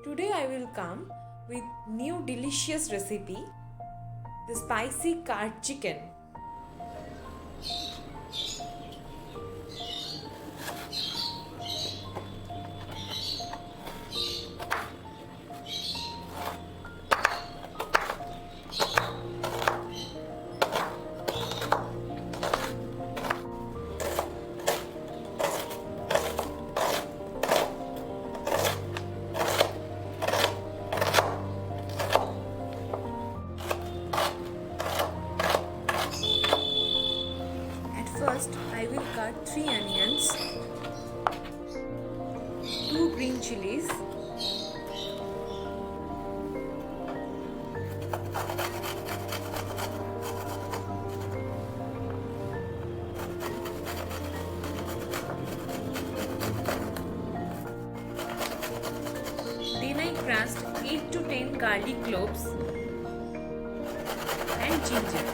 Today I will come with new delicious recipe, the spicy curd chicken. First, I will cut 3 onions, 2 green chilies, then I crushed 8 to 10 garlic cloves and ginger.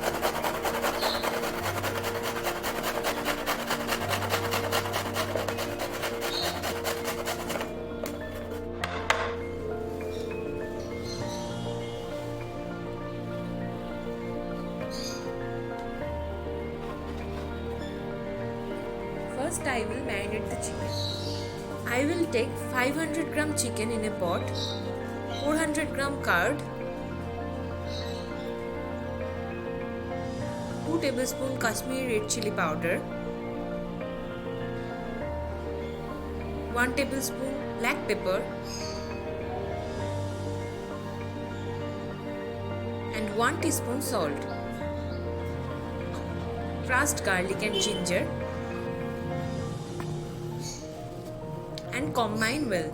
First I will marinate the chicken. I will take 500 gram chicken in a pot, 400 gram curd, 2 tablespoon Kashmiri red chili powder, 1 tablespoon black pepper and 1 teaspoon salt, crushed garlic and ginger, and combine well.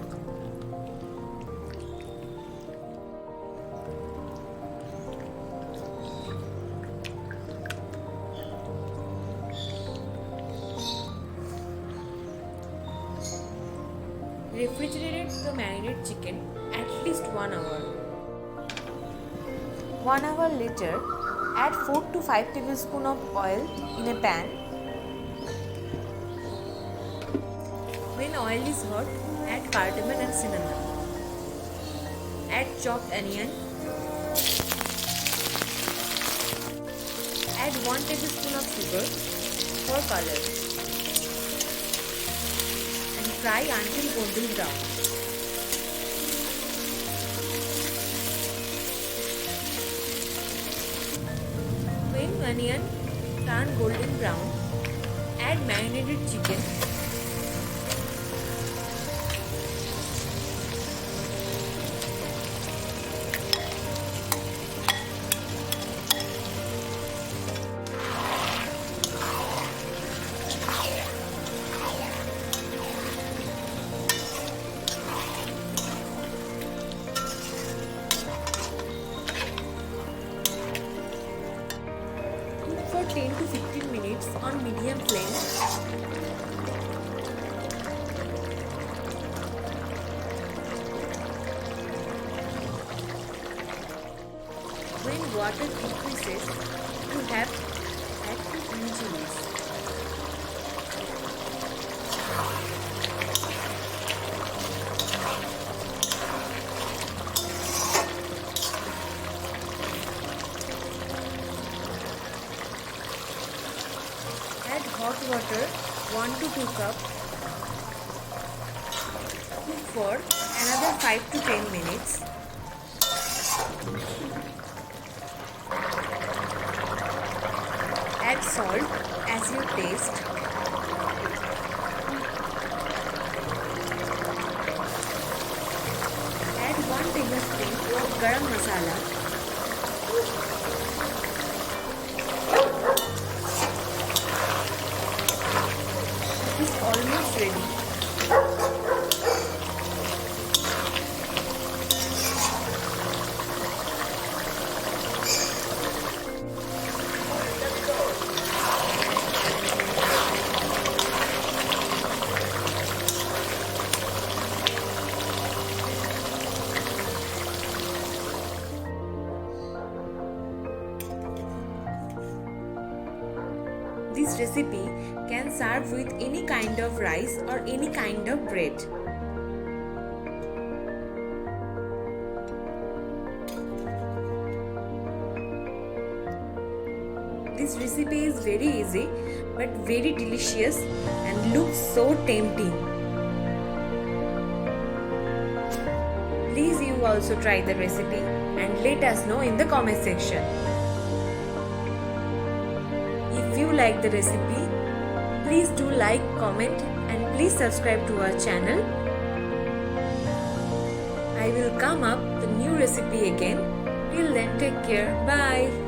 Refrigerate the marinated chicken at least 1 hour. 1 hour later, add 4 to 5 tablespoons of oil in a pan. When oil is hot, add cardamom and cinnamon. Add chopped onion. Add 1 tablespoon of sugar for color. And fry until golden brown. When onion turn golden brown, add marinated chicken. For 10 to 15 minutes on medium flame. When water increases, you have add 2 green chilies. Add hot water 1 to 2 cups. Cook for another 5 to 10 minutes. Add salt as you taste. Add 1 tablespoon of garam masala. It's almost ready. This recipe can serve with any kind of rice or any kind of bread. This recipe is very easy but very delicious and looks so tempting. Please you also try the recipe and let us know in the comment section. If you like the recipe, please do like, comment and please subscribe to our channel. I will come up the new recipe again. Till then, take care. Bye.